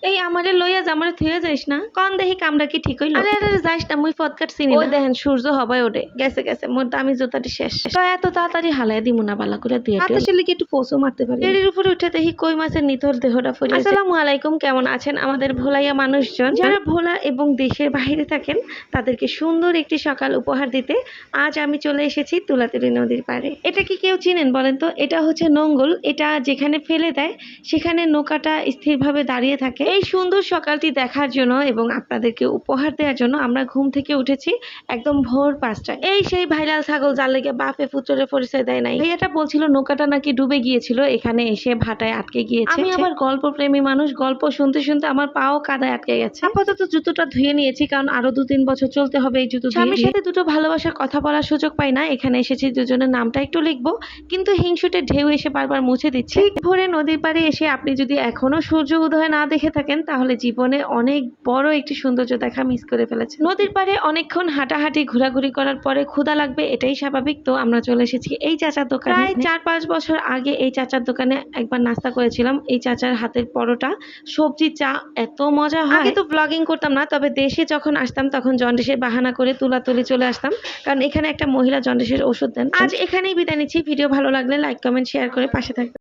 এই আমারে লইয়া যা, আমারে থুইয়া যাইস না। কন দেখি কামড়া কি ঠিক হইলো? আরে আরে যাইস না, মুই ফটকাট চিনি না। ওই দেখেন সূর্য হবাই ওঠে, গেছে গেছে, মোর দামি জুতাটি শেষ। তো এত তাড়াতাড়ি হালায় দিমু না, বালা করে দিয়ে আসলে কি একটু পোষও মারতে পারি। এর উপরে উঠে দেখি কই মাছের নিথর দেহটা ফুটে। আসসালামু আলাইকুম, কেমন আছেন আমাদের ভোলাইয়া মানুষজন? যারা ভোলা এবং দেশের বাইরে থাকেন তাদেরকে সুন্দর একটি সকাল উপহার দিতে আজ আমি চলে এসেছি তুলাতুলি নদীর পাড়ে। এটা কি কেউ চিনেন বলেন তো? এটা হচ্ছে নোঙ্গল। এটা যেখানে ফেলে দেয় সেখানে নৌকাটা স্থিরভাবে দাঁড়িয়ে থাকে। এই সুন্দর সকালটি দেখার জন্য এবং আপনাদেরকে উপহার দেওয়ার জন্য আমরা ঘুম থেকে উঠেছি একদম ভোর 5টায়। এই সেই ভাইরাল ছাগল যার লেগে বাপে পুত্রের পরিচয় দেয় নাই। ভাইয়াটা বলছিল নৌকাটা নাকি ডুবে গিয়েছিল, এখানে এসে ভাটায় আটকে গিয়েছে। আমি আবার গল্প প্রেমী মানুষ, গল্প শুনতে শুনতে আমার পাও কাদায় আটকে গেছে। আপাতত জুতোটা ধুয়ে নিয়েছি, কারণ আরো 2-3 বছর চলতে হবে এই জুতো। স্বামীর সাথে দুটো ভালোবাসার কথা বলার সুযোগ পাই না, এখানে এসেছি দুজনের নামটা একটু লিখবো, কিন্তু হিংসুটে ঢেউ এসে বারবার মুছে দিচ্ছে। ঠিক ভোরে নদীর পাড়ে এসে আপনি যদি এখনো সূর্য উদয় না দেখে থাকেন তাহলে জীবনে অনেক বড় একটি সৌন্দর্য দেখা মিস করে ফেলেছে। নদীর পাড়ে অনেকক্ষণ হাঁটাহাঁটি ঘোরাঘুরি করার পরে ক্ষুধা লাগবে, এটাই স্বাভাবিক। তো আমরা চলে এসেছি এই চাচার দোকানে। প্রায় 4-5 বছর আগে এই চাচার দোকানে একবার নাস্তা করেছিলাম। এই চাচার হাতের পরোটা, সবজি, চা এত মজা হয়। আগে তো ব্লগিং করতাম না, তবে দেশে যখন আসতাম তখন জন্ডিসের বাহানা করে তুলাতুলি চলে আসতাম, কারণ এখানে একটা মহিলা জন্ডিসের ওষুধ দেন। আজ এখানেই বিদায় নিচ্ছি। ভিডিও ভালো লাগলে লাইক, কমেন্ট, শেয়ার করে পাশে থাকবেন।